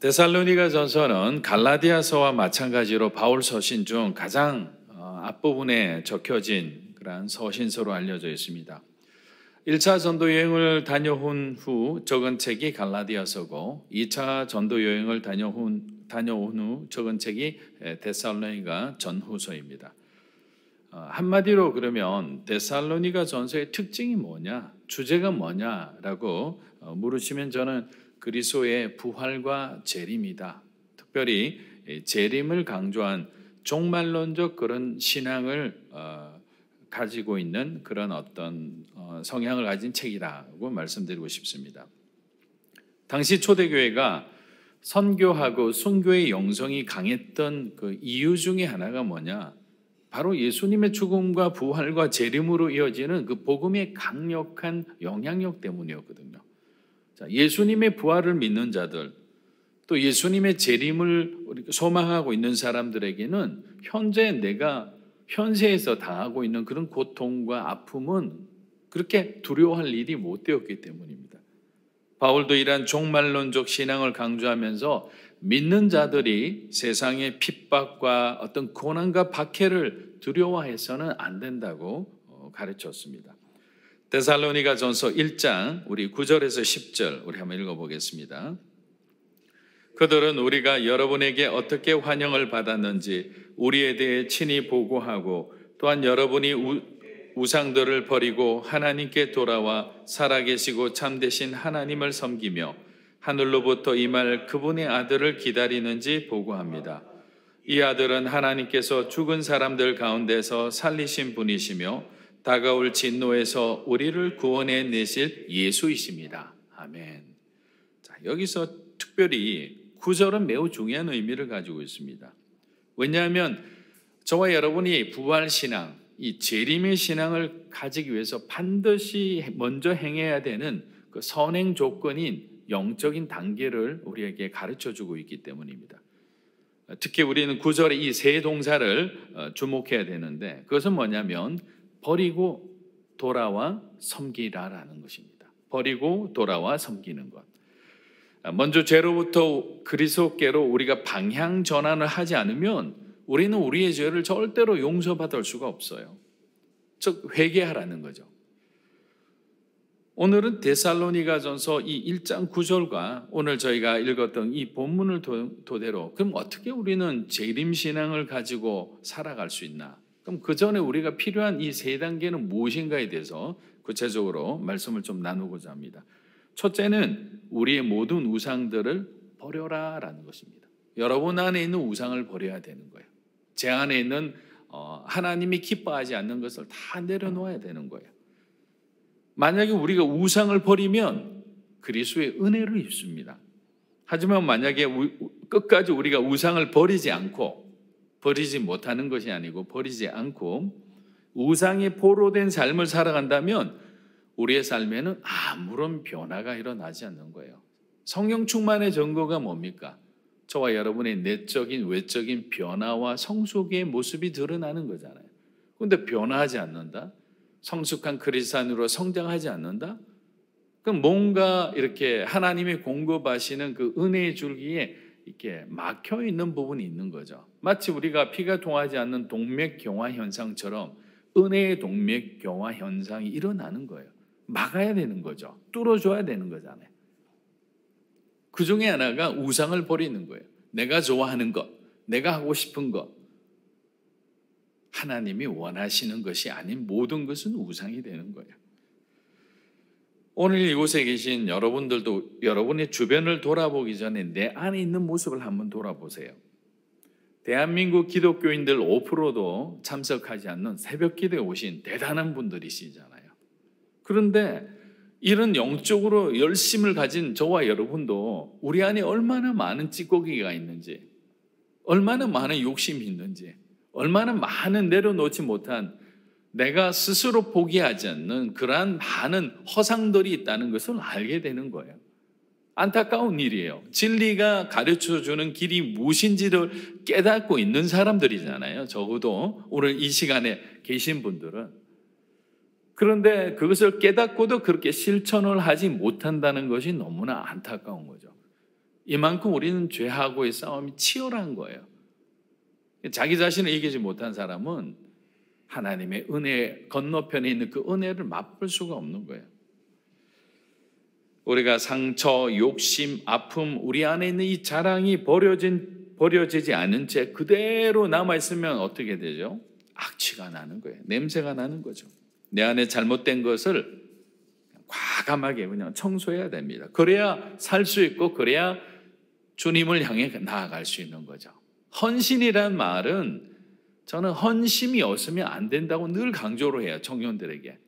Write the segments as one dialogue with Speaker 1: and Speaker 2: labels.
Speaker 1: 데살로니가 전서는 갈라디아서와 마찬가지로 바울 서신 중 가장 앞부분에 적혀진 그러한 서신서로 알려져 있습니다. 1차 전도 여행을 다녀온 후 적은 책이 갈라디아서고 2차 전도 여행을 다녀온 후 적은 책이 데살로니가 전후서입니다. 한마디로 그러면 데살로니가 전서의 특징이 뭐냐, 주제가 뭐냐라고 물으시면 저는 그리스도의 부활과 재림이다. 특별히 재림을 강조한 종말론적 그런 신앙을 가지고 있는 그런 어떤 성향을 가진 책이라고 말씀드리고 싶습니다. 당시 초대교회가 선교하고 순교의 영성이 강했던 그 이유 중에 하나가 뭐냐? 바로 예수님의 죽음과 부활과 재림으로 이어지는 그 복음의 강력한 영향력 때문이었거든요. 자, 예수님의 부활을 믿는 자들, 또 예수님의 재림을 소망하고 있는 사람들에게는 현재 내가 현세에서 당하고 있는 그런 고통과 아픔은 그렇게 두려워할 일이 못 되었기 때문입니다. 바울도 이러한 종말론적 신앙을 강조하면서 믿는 자들이 세상의 핍박과 어떤 고난과 박해를 두려워해서는 안 된다고 가르쳤습니다. 데살로니가 전서 1장 우리 9절에서 10절 우리 한번 읽어보겠습니다. 그들은 우리가 여러분에게 어떻게 환영을 받았는지 우리에 대해 친히 보고하고 또한 여러분이 우상들을 버리고 하나님께 돌아와 살아계시고 참되신 하나님을 섬기며 하늘로부터 임할 그분의 아들을 기다리는지 보고합니다. 이 아들은 하나님께서 죽은 사람들 가운데서 살리신 분이시며 다가올 진노에서 우리를 구원해 내실 예수이십니다. 아멘. 자, 여기서 특별히 9절은 매우 중요한 의미를 가지고 있습니다. 왜냐하면 저와 여러분이 부활신앙, 이 재림의 신앙을 가지기 위해서 반드시 먼저 행해야 되는 그 선행 조건인 영적인 단계를 우리에게 가르쳐주고 있기 때문입니다. 특히 우리는 9절의 이 세 동사를 주목해야 되는데 그것은 뭐냐면 버리고 돌아와 섬기라라는 것입니다. 버리고 돌아와 섬기는 것. 먼저 죄로부터 그리스도께로 우리가 방향 전환을 하지 않으면 우리는 우리의 죄를 절대로 용서받을 수가 없어요. 즉 회개하라는 거죠. 오늘은 데살로니가 전서 이 1장 9절과 오늘 저희가 읽었던 이 본문을 토대로 그럼 어떻게 우리는 재림신앙을 가지고 살아갈 수 있나? 그럼 그 전에 우리가 필요한 이 세 단계는 무엇인가에 대해서 구체적으로 말씀을 좀 나누고자 합니다. 첫째는 우리의 모든 우상들을 버려라라는 것입니다. 여러분 안에 있는 우상을 버려야 되는 거예요. 제 안에 있는 하나님이 기뻐하지 않는 것을 다 내려놓아야 되는 거예요. 만약에 우리가 우상을 버리면 그리스도의 은혜를 입습니다. 하지만 만약에 끝까지 우리가 우상을 버리지 못하는 것이 아니고 버리지 않고 우상에 포로된 삶을 살아간다면 우리의 삶에는 아무런 변화가 일어나지 않는 거예요. 성령 충만의 증거가 뭡니까? 저와 여러분의 내적인 외적인 변화와 성숙의 모습이 드러나는 거잖아요. 그런데 변화하지 않는다? 성숙한 그리스도인으로 성장하지 않는다? 그럼 뭔가 이렇게 하나님이 공급하시는 그 은혜의 줄기에 이렇게 막혀 있는 부분이 있는 거죠. 마치 우리가 피가 통하지 않는 동맥경화 현상처럼 은혜의 동맥경화 현상이 일어나는 거예요. 막아야 되는 거죠. 뚫어줘야 되는 거잖아요. 그 중에 하나가 우상을 버리는 거예요. 내가 좋아하는 것, 내가 하고 싶은 것, 하나님이 원하시는 것이 아닌 모든 것은 우상이 되는 거예요. 오늘 이곳에 계신 여러분들도 여러분의 주변을 돌아보기 전에 내 안에 있는 모습을 한번 돌아보세요. 대한민국 기독교인들 5%도 참석하지 않는 새벽 기도에 오신 대단한 분들이시잖아요. 그런데 이런 영적으로 열심을 가진 저와 여러분도 우리 안에 얼마나 많은 찌꺼기가 있는지, 얼마나 많은 욕심이 있는지, 얼마나 많은 내려놓지 못한 내가 스스로 포기하지 않는 그러한 많은 허상들이 있다는 것을 알게 되는 거예요. 안타까운 일이에요. 진리가 가르쳐주는 길이 무엇인지를 깨닫고 있는 사람들이잖아요. 적어도 오늘 이 시간에 계신 분들은. 그런데 그것을 깨닫고도 그렇게 실천을 하지 못한다는 것이 너무나 안타까운 거죠. 이만큼 우리는 죄하고의 싸움이 치열한 거예요. 자기 자신을 이기지 못한 사람은 하나님의 은혜 건너편에 있는 그 은혜를 맛볼 수가 없는 거예요. 우리가 상처, 욕심, 아픔, 우리 안에 있는 이 자랑이 버려지지 않은 채 그대로 남아있으면 어떻게 되죠? 악취가 나는 거예요. 냄새가 나는 거죠. 내 안에 잘못된 것을 과감하게 그냥 청소해야 됩니다. 그래야 살 수 있고 그래야 주님을 향해 나아갈 수 있는 거죠. 헌신이란 말은 저는 헌심이 없으면 안 된다고 늘 강조를 해요. 청년들에게.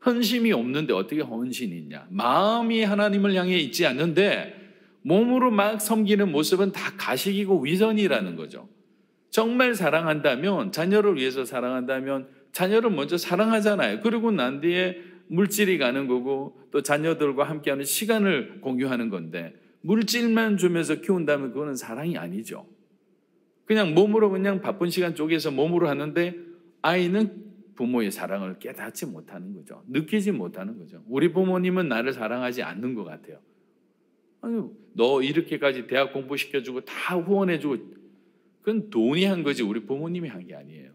Speaker 1: 헌심이 없는데 어떻게 헌신이 있냐. 마음이 하나님을 향해 있지 않는데 몸으로 막 섬기는 모습은 다 가식이고 위선이라는 거죠. 정말 사랑한다면, 자녀를 위해서 사랑한다면 자녀를 먼저 사랑하잖아요. 그리고 난 뒤에 물질이 가는 거고 또 자녀들과 함께하는 시간을 공유하는 건데 물질만 주면서 키운다면 그거는 사랑이 아니죠. 그냥 몸으로 그냥 바쁜 시간 쪼개서 몸으로 하는데 아이는 부모의 사랑을 깨닫지 못하는 거죠. 느끼지 못하는 거죠. 우리 부모님은 나를 사랑하지 않는 것 같아요. 아니, 너 이렇게까지 대학 공부시켜주고 다 후원해주고 그건 돈이 한 거지 우리 부모님이 한 게 아니에요.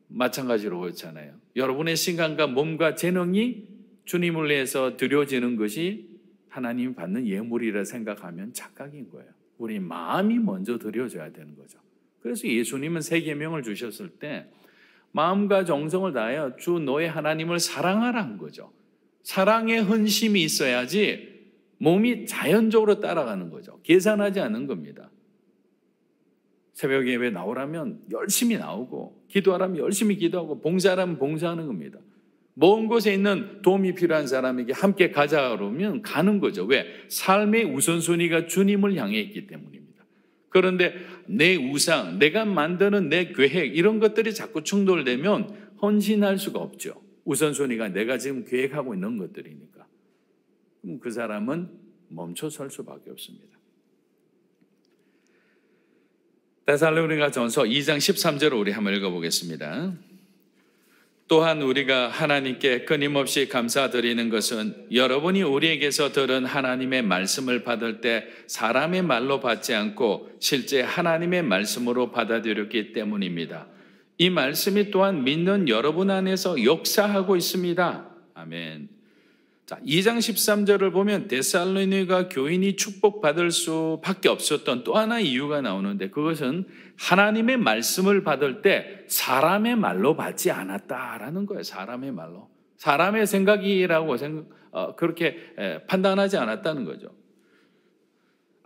Speaker 1: 마찬가지로 그렇잖아요. 여러분의 시간과 몸과 재능이 주님을 위해서 드려지는 것이 하나님이 받는 예물이라 생각하면 착각인 거예요. 우리 마음이 먼저 드려져야 되는 거죠. 그래서 예수님은 세 계명을 주셨을 때 마음과 정성을 다하여 주 너의 하나님을 사랑하라 한 거죠. 사랑의 헌심이 있어야지 몸이 자연적으로 따라가는 거죠. 계산하지 않는 겁니다. 새벽 예배 나오라면 열심히 나오고 기도하라면 열심히 기도하고 봉사하라면 봉사하는 겁니다. 먼 곳에 있는 도움이 필요한 사람에게 함께 가자 그러면 가는 거죠. 왜? 삶의 우선순위가 주님을 향해 있기 때문입니다. 그런데 내 우상, 내가 만드는 내 계획 이런 것들이 자꾸 충돌되면 헌신할 수가 없죠. 우선순위가 내가 지금 계획하고 있는 것들이니까. 그럼 그 사람은 멈춰 설 수밖에 없습니다. 데살로니가전서 2장 13절을 우리 한번 읽어보겠습니다. 또한 우리가 하나님께 끊임없이 감사드리는 것은 여러분이 우리에게서 들은 하나님의 말씀을 받을 때 사람의 말로 받지 않고 실제 하나님의 말씀으로 받아들였기 때문입니다. 이 말씀이 또한 믿는 여러분 안에서 역사하고 있습니다. 아멘. 자, 2장 13절을 보면 데살로니가 교인이 축복받을 수밖에 없었던 또 하나의 이유가 나오는데 그것은 하나님의 말씀을 받을 때 사람의 말로 받지 않았다라는 거예요. 사람의 말로. 사람의 생각이라고 그렇게 판단하지 않았다는 거죠.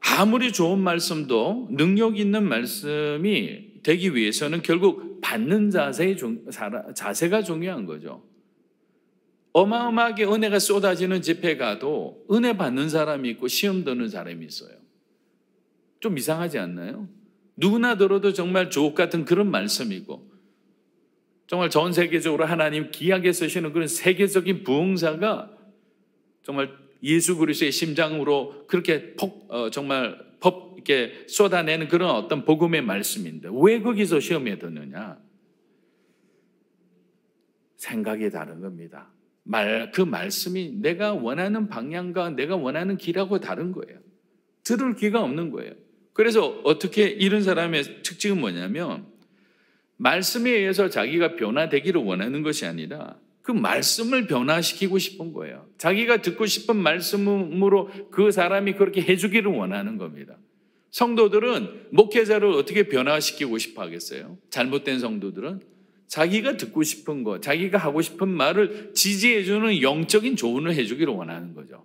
Speaker 1: 아무리 좋은 말씀도 능력 있는 말씀이 되기 위해서는 결국 받는 자세가 중요한 거죠. 어마어마하게 은혜가 쏟아지는 집회 가도 은혜 받는 사람이 있고 시험 드는 사람이 있어요. 좀 이상하지 않나요? 누구나 들어도 정말 주옥 같은 그런 말씀이고 정말 전 세계적으로 하나님 귀하게 쓰시는 그런 세계적인 부흥사가 정말 예수 그리스도의 심장으로 그렇게 정말 이렇게 쏟아내는 그런 어떤 복음의 말씀인데 왜 거기서 시험에 드느냐? 생각이 다른 겁니다. 그 말씀이 내가 원하는 방향과 내가 원하는 길하고 다른 거예요. 들을 귀가 없는 거예요. 그래서 어떻게 이런 사람의 특징은 뭐냐면 말씀에 의해서 자기가 변화되기를 원하는 것이 아니라 그 말씀을 변화시키고 싶은 거예요. 자기가 듣고 싶은 말씀으로 그 사람이 그렇게 해주기를 원하는 겁니다. 성도들은 목회자를 어떻게 변화시키고 싶어 하겠어요? 잘못된 성도들은 자기가 듣고 싶은 거, 자기가 하고 싶은 말을 지지해주는 영적인 조언을 해주기를 원하는 거죠.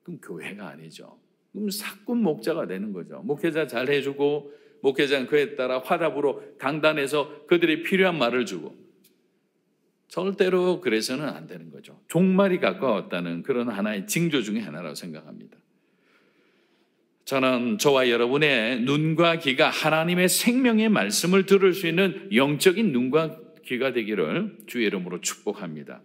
Speaker 1: 그럼 교회가 아니죠. 그럼 사꾼 목자가 되는 거죠. 목회자 잘 해주고 목회자는 그에 따라 화답으로 강단해서 그들이 필요한 말을 주고 절대로 그래서는 안 되는 거죠. 종말이 가까웠다는 그런 하나의 징조 중에 하나라고 생각합니다. 저는 저와 여러분의 눈과 귀가 하나님의 생명의 말씀을 들을 수 있는 영적인 눈과 귀가 되기를 주의 이름으로 축복합니다.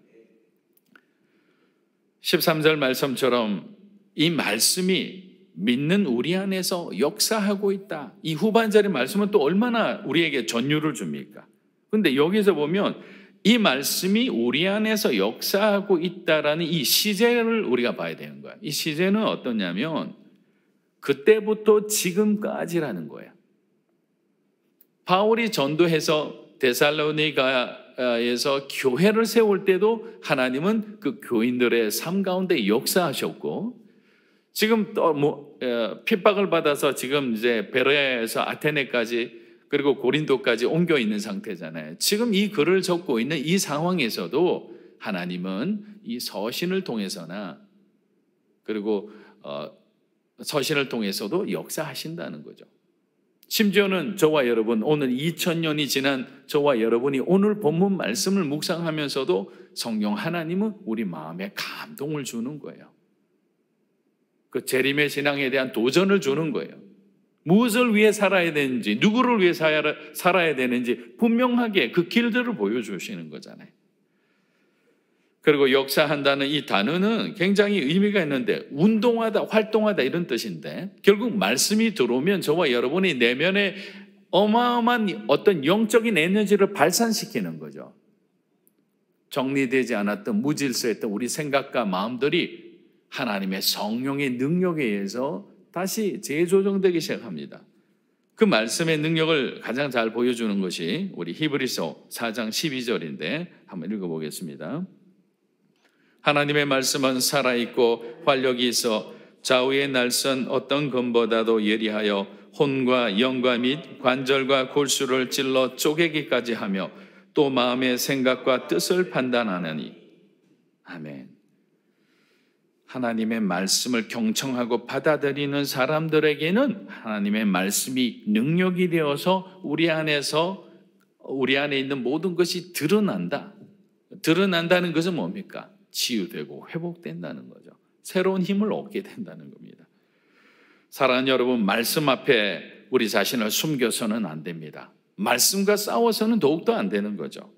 Speaker 1: 13절 말씀처럼 이 말씀이 믿는 우리 안에서 역사하고 있다. 이 후반절의 말씀은 또 얼마나 우리에게 전율을 줍니까? 그런데 여기서 보면 이 말씀이 우리 안에서 역사하고 있다라는 이 시제를 우리가 봐야 되는 거야. 이 시제는 어떠냐면 그때부터 지금까지라는 거예요. 바울이 전도해서 데살로니가에서 교회를 세울 때도 하나님은 그 교인들의 삶 가운데 역사하셨고, 지금 또 핍박을 받아서 지금 이제 베레아에서 아테네까지 그리고 고린도까지 옮겨 있는 상태잖아요. 지금 이 글을 적고 있는 이 상황에서도 하나님은 이 서신을 통해서나 그리고 서신을 통해서도 역사하신다는 거죠. 심지어는 저와 여러분, 오늘 2000년이 지난 저와 여러분이 오늘 본문 말씀을 묵상하면서도 성령 하나님은 우리 마음에 감동을 주는 거예요. 그 재림의 신앙에 대한 도전을 주는 거예요. 무엇을 위해 살아야 되는지, 누구를 위해 살아야 되는지 분명하게 그 길들을 보여주시는 거잖아요. 그리고 역사한다는 이 단어는 굉장히 의미가 있는데, 운동하다, 활동하다 이런 뜻인데, 결국 말씀이 들어오면 저와 여러분이 내면에 어마어마한 어떤 영적인 에너지를 발산시키는 거죠. 정리되지 않았던, 무질서했던 우리 생각과 마음들이 하나님의 성령의 능력에 의해서 다시 재조정되기 시작합니다. 그 말씀의 능력을 가장 잘 보여주는 것이 우리 히브리서 4장 12절인데 한번 읽어보겠습니다. 하나님의 말씀은 살아있고 활력이 있어 좌우의 날선 어떤 검보다도 예리하여 혼과 영과 및 관절과 골수를 찔러 쪼개기까지 하며 또 마음의 생각과 뜻을 판단하느니. 아멘. 하나님의 말씀을 경청하고 받아들이는 사람들에게는 하나님의 말씀이 능력이 되어서 우리 안에 있는 모든 것이 드러난다. 드러난다는 것은 뭡니까? 치유되고 회복된다는 거죠. 새로운 힘을 얻게 된다는 겁니다. 사랑하는 여러분, 말씀 앞에 우리 자신을 숨겨서는 안 됩니다. 말씀과 싸워서는 더욱더 안 되는 거죠.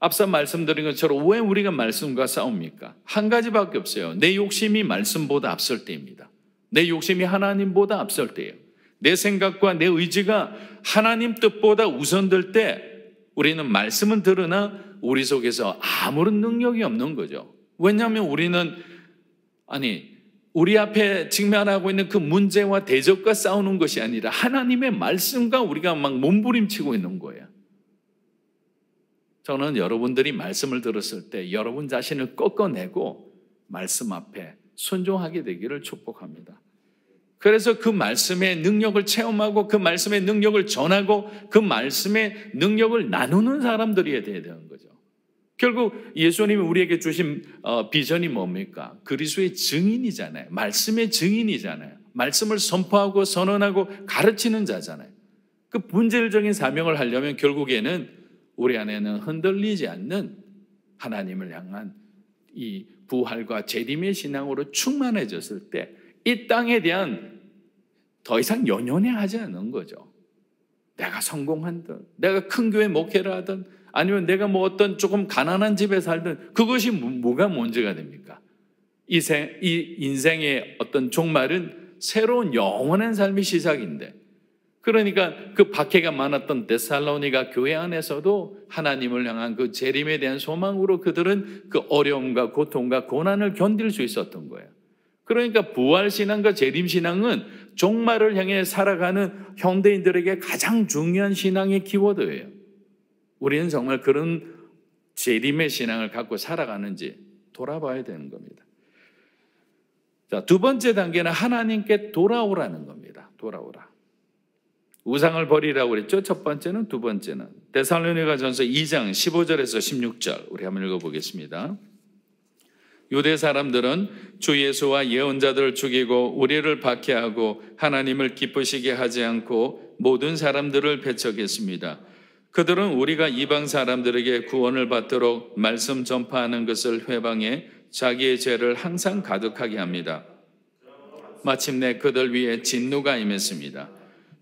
Speaker 1: 앞서 말씀드린 것처럼 왜 우리가 말씀과 싸웁니까? 한 가지밖에 없어요. 내 욕심이 말씀보다 앞설 때입니다. 내 욕심이 하나님보다 앞설 때예요. 내 생각과 내 의지가 하나님 뜻보다 우선될 때 우리는 말씀은 들으나 우리 속에서 아무런 능력이 없는 거죠. 왜냐하면 우리는 우리 앞에 직면하고 있는 그 문제와 대적과 싸우는 것이 아니라 하나님의 말씀과 우리가 막 몸부림치고 있는 거예요. 저는 여러분들이 말씀을 들었을 때 여러분 자신을 꺾어내고 말씀 앞에 순종하게 되기를 축복합니다. 그래서 그 말씀의 능력을 체험하고 그 말씀의 능력을 전하고 그 말씀의 능력을 나누는 사람들이 돼야 되는 거죠. 결국 예수님이 우리에게 주신 비전이 뭡니까? 그리스도의 증인이잖아요. 말씀의 증인이잖아요. 말씀을 선포하고 선언하고 가르치는 자잖아요. 그 본질적인 사명을 하려면 결국에는 우리 안에는 흔들리지 않는 하나님을 향한 이 부활과 재림의 신앙으로 충만해졌을 때 이 땅에 대한 더 이상 연연해하지 않는 거죠. 내가 성공한든, 내가 큰 교회 목회를 하든, 아니면 내가 뭐 어떤 조금 가난한 집에 살든 그것이 뭐가 문제가 됩니까? 이 인생의 어떤 종말은 새로운 영원한 삶의 시작인데, 그러니까 그 박해가 많았던 데살로니가 교회 안에서도 하나님을 향한 그 재림에 대한 소망으로 그들은 그 어려움과 고통과 고난을 견딜 수 있었던 거예요. 그러니까 부활신앙과 재림신앙은 종말을 향해 살아가는 현대인들에게 가장 중요한 신앙의 키워드예요. 우리는 정말 그런 재림의 신앙을 갖고 살아가는지 돌아봐야 되는 겁니다. 자, 두 번째 단계는 하나님께 돌아오라는 겁니다. 돌아오라. 우상을 버리라고 그랬죠. 첫 번째는, 두 번째는 데살로니가전서 2장 15절에서 16절 우리 한번 읽어보겠습니다. 유대 사람들은 주 예수와 예언자들을 죽이고 우리를 박해하고 하나님을 기쁘시게 하지 않고 모든 사람들을 배척했습니다. 그들은 우리가 이방 사람들에게 구원을 받도록 말씀 전파하는 것을 회방해 자기의 죄를 항상 가득하게 합니다. 마침내 그들 위에 진노가 임했습니다.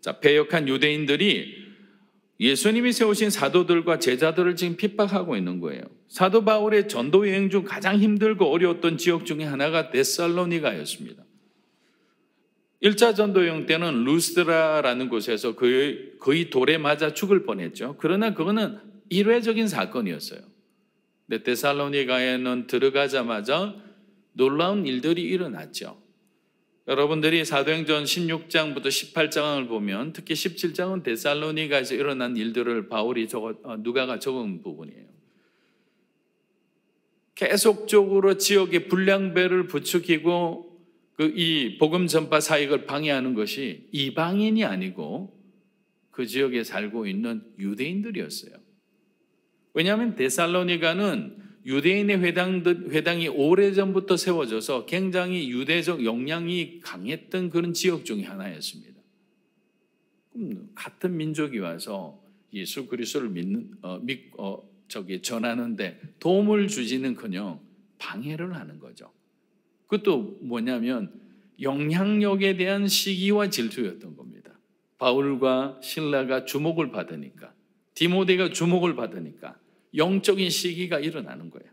Speaker 1: 자, 패역한 유대인들이 예수님이 세우신 사도들과 제자들을 지금 핍박하고 있는 거예요. 사도 바울의 전도 여행 중 가장 힘들고 어려웠던 지역 중에 하나가 데살로니가였습니다. 1차 전도 여행 때는 루스드라라는 곳에서 거의 돌에 맞아 죽을 뻔했죠. 그러나 그거는 일회적인 사건이었어요. 근데 데살로니가에는 들어가자마자 놀라운 일들이 일어났죠. 여러분들이 사도행전 16장부터 18장을 보면 특히 17장은 데살로니가에서 일어난 일들을 바울이 누가가 적은 부분이에요. 계속적으로 지역의 불량배를 부추기고 이 복음 전파 사역을 방해하는 것이 이방인이 아니고 그 지역에 살고 있는 유대인들이었어요. 왜냐하면 데살로니가는 유대인의 회당이 오래전부터 세워져서 굉장히 유대적 역량이 강했던 그런 지역 중에 하나였습니다. 같은 민족이 와서 예수 그리스도를 전하는데 도움을 주지는커녕 방해를 하는 거죠. 그것도 뭐냐면 영향력에 대한 시기와 질투였던 겁니다. 바울과 실라가 주목을 받으니까, 디모데가 주목을 받으니까 영적인 시기가 일어나는 거예요.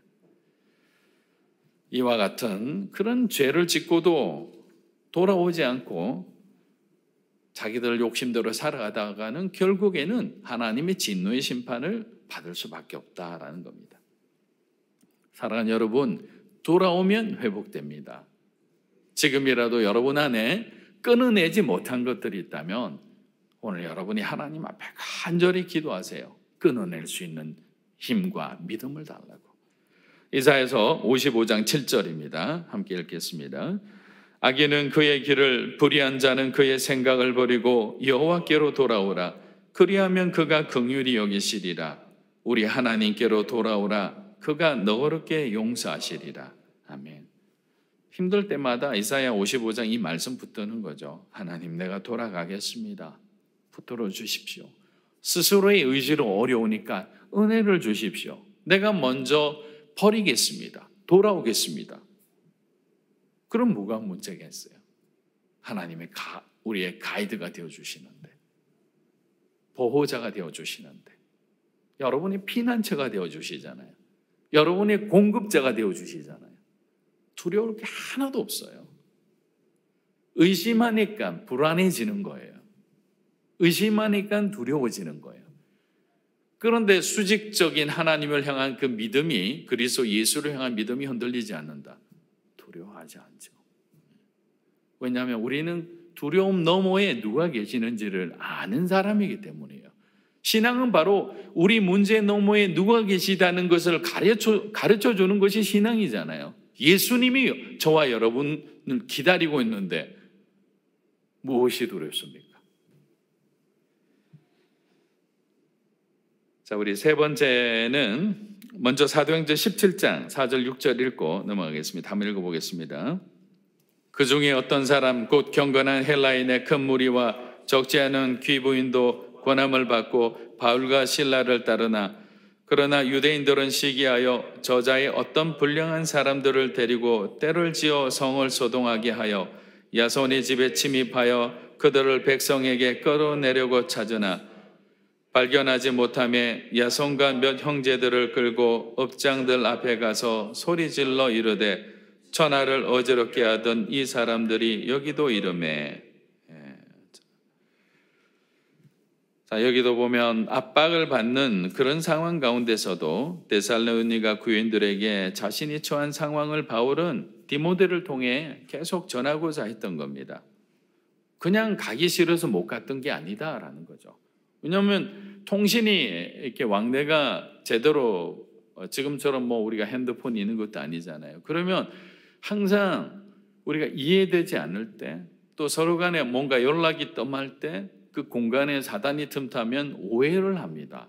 Speaker 1: 이와 같은 그런 죄를 짓고도 돌아오지 않고 자기들 욕심대로 살아가다가는 결국에는 하나님의 진노의 심판을 받을 수밖에 없다라는 겁니다. 사랑하는 여러분, 돌아오면 회복됩니다. 지금이라도 여러분 안에 끊어내지 못한 것들이 있다면 오늘 여러분이 하나님 앞에 간절히 기도하세요. 끊어낼 수 있는 힘과 믿음을 달라고. 이사야서 55장 7절입니다. 함께 읽겠습니다. 악인은 그의 길을, 불의한 자는 그의 생각을 버리고 여호와께로 돌아오라. 그리하면 그가 긍휼히 여기시리라. 우리 하나님께로 돌아오라. 그가 너그럽게 용서하시리라. 아멘. 힘들 때마다 이사야 55장 이 말씀 붙드는 거죠. 하나님, 내가 돌아가겠습니다. 붙들어 주십시오. 스스로의 의지로 어려우니까 은혜를 주십시오. 내가 먼저 버리겠습니다. 돌아오겠습니다. 그럼 뭐가 문제겠어요? 하나님의 우리의 가이드가 되어주시는데, 보호자가 되어주시는데, 여러분이 피난처가 되어주시잖아요. 여러분의 공급자가 되어주시잖아요. 두려울 게 하나도 없어요. 의심하니까 불안해지는 거예요. 의심하니까 두려워지는 거예요. 그런데 수직적인 하나님을 향한 그 믿음이, 그리스도 예수를 향한 믿음이 흔들리지 않는다. 두려워하지 않죠. 왜냐하면 우리는 두려움 너머에 누가 계시는지를 아는 사람이기 때문이에요. 신앙은 바로 우리 문제 너머에 누가 계시다는 것을 가르쳐 주는 것이 신앙이잖아요. 예수님이 저와 여러분을 기다리고 있는데 무엇이 두렵습니까? 자, 우리 세 번째는 먼저 사도행전 17장 4절 6절 읽고 넘어가겠습니다. 한번 읽어보겠습니다. 그 중에 어떤 사람 곧 경건한 헬라인의 큰 무리와 적지 않은 귀부인도 권함을 받고 바울과 실라를 따르나 그러나 유대인들은 시기하여 저자의 어떤 불량한 사람들을 데리고 때를 지어 성을 소동하게 하여 야손의 집에 침입하여 그들을 백성에게 끌어내려고 찾으나 발견하지 못하며 야손과 몇 형제들을 끌고 업장들 앞에 가서 소리질러 이르되 천하를 어지럽게 하던 이 사람들이 여기도 이르매. 자, 여기도 보면 압박을 받는 그런 상황 가운데서도 데살로니가 교인들에게 자신이 처한 상황을 바울은 디모데를 통해 계속 전하고자 했던 겁니다. 그냥 가기 싫어서 못 갔던 게 아니다라는 거죠. 왜냐하면 통신이 이렇게 왕래가 제대로 지금처럼 우리가 핸드폰이 있는 것도 아니잖아요. 그러면 항상 우리가 이해되지 않을 때, 또 서로 간에 뭔가 연락이 뜸할 때 그 공간에 사단이 틈타면 오해를 합니다.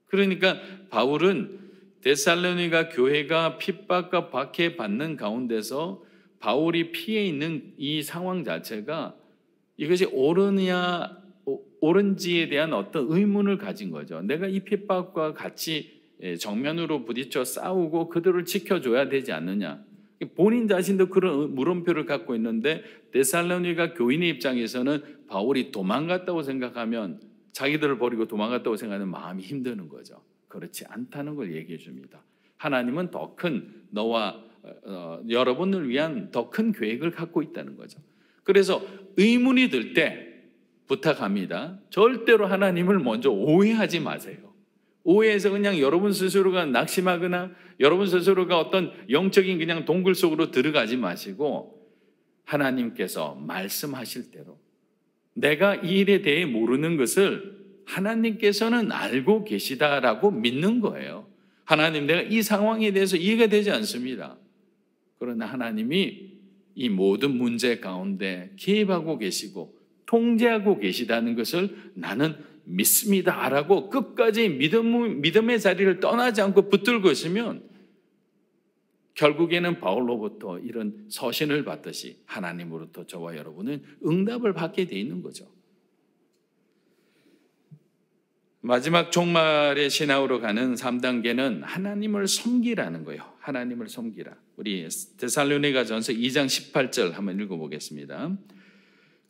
Speaker 1: 그러니까 바울은 데살로니가 교회가 핍박과 박해받는 가운데서 바울이 피해 있는 이 상황 자체가 이것이 옳은지에 대한 어떤 의문을 가진 거죠. 내가 이 핍박과 같이 정면으로 부딪혀 싸우고 그들을 지켜줘야 되지 않느냐. 본인 자신도 그런 물음표를 갖고 있는데 데살로니가 교인의 입장에서는 바울이 도망갔다고 생각하면, 자기들을 버리고 도망갔다고 생각하면 마음이 힘드는 거죠. 그렇지 않다는 걸 얘기해 줍니다. 하나님은 더 큰 너와 여러분을 위한 더 큰 계획을 갖고 있다는 거죠. 그래서 의문이 들 때 부탁합니다. 절대로 하나님을 먼저 오해하지 마세요. 오해해서 그냥 여러분 스스로가 낙심하거나 여러분 스스로가 어떤 영적인 그냥 동굴 속으로 들어가지 마시고 하나님께서 말씀하실 대로 내가 이 일에 대해 모르는 것을 하나님께서는 알고 계시다라고 믿는 거예요. 하나님, 내가 이 상황에 대해서 이해가 되지 않습니다. 그러나 하나님이 이 모든 문제 가운데 개입하고 계시고 통제하고 계시다는 것을 나는 믿습니다라고 끝까지 믿음의 자리를 떠나지 않고 붙들고 있으면 결국에는 바울로부터 이런 서신을 받듯이 하나님으로부터 저와 여러분은 응답을 받게 돼 있는 거죠. 마지막 종말의 신앙으로 가는 3단계는 하나님을 섬기라는 거예요. 하나님을 섬기라. 우리 데살로니가전서 2장 18절 한번 읽어보겠습니다.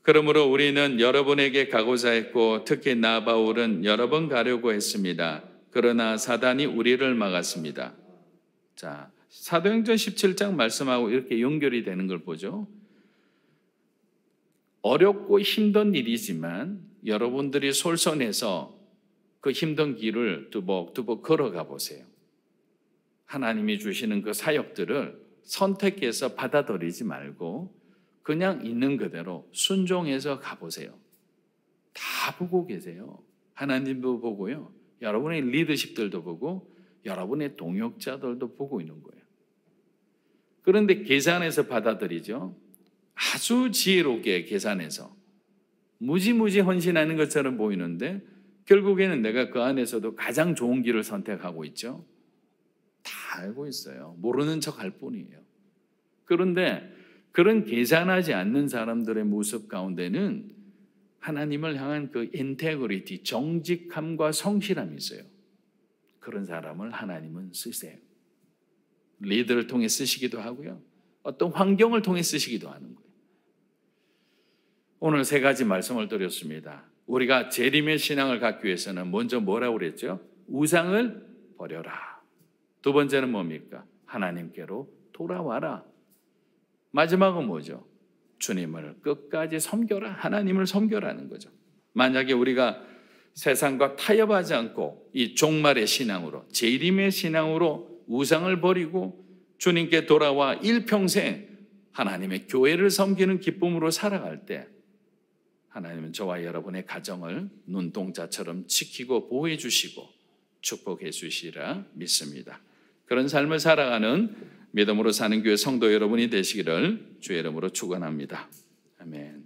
Speaker 1: 그러므로 우리는 여러분에게 가고자 했고 특히 나 바울은 여러 번 가려고 했습니다. 그러나 사단이 우리를 막았습니다. 자, 사도행전 17장 말씀하고 이렇게 연결이 되는 걸 보죠. 어렵고 힘든 일이지만 여러분들이 솔선해서 그 힘든 길을 두벅두벅 걸어가 보세요. 하나님이 주시는 그 사역들을 선택해서 받아들이지 말고 그냥 있는 그대로 순종해서 가보세요. 다 보고 계세요. 하나님도 보고요. 여러분의 리더십들도 보고 여러분의 동역자들도 보고 있는 거예요. 그런데 계산해서 받아들이죠. 아주 지혜롭게 계산해서 무지무지 헌신하는 것처럼 보이는데 결국에는 내가 그 안에서도 가장 좋은 길을 선택하고 있죠. 다 알고 있어요. 모르는 척할 뿐이에요. 그런데 그런 계산하지 않는 사람들의 모습 가운데는 하나님을 향한 그 인테그리티, 정직함과 성실함이 있어요. 그런 사람을 하나님은 쓰세요. 리더를 통해 쓰시기도 하고요. 어떤 환경을 통해 쓰시기도 하는 거예요. 오늘 3가지 말씀을 드렸습니다. 우리가 재림의 신앙을 갖기 위해서는 먼저 뭐라고 그랬죠? 우상을 버려라. 2번째는 뭡니까? 하나님께로 돌아와라. 마지막은 뭐죠? 주님을 끝까지 섬겨라. 하나님을 섬겨라는 거죠. 만약에 우리가 세상과 타협하지 않고 이 종말의 신앙으로, 재림의 신앙으로 우상을 버리고 주님께 돌아와 일평생 하나님의 교회를 섬기는 기쁨으로 살아갈 때 하나님은 저와 여러분의 가정을 눈동자처럼 지키고 보호해 주시고 축복해 주시리라 믿습니다. 그런 삶을 살아가는 믿음으로 사는 교회 성도 여러분이 되시기를 주의 이름으로 축원합니다. 아멘.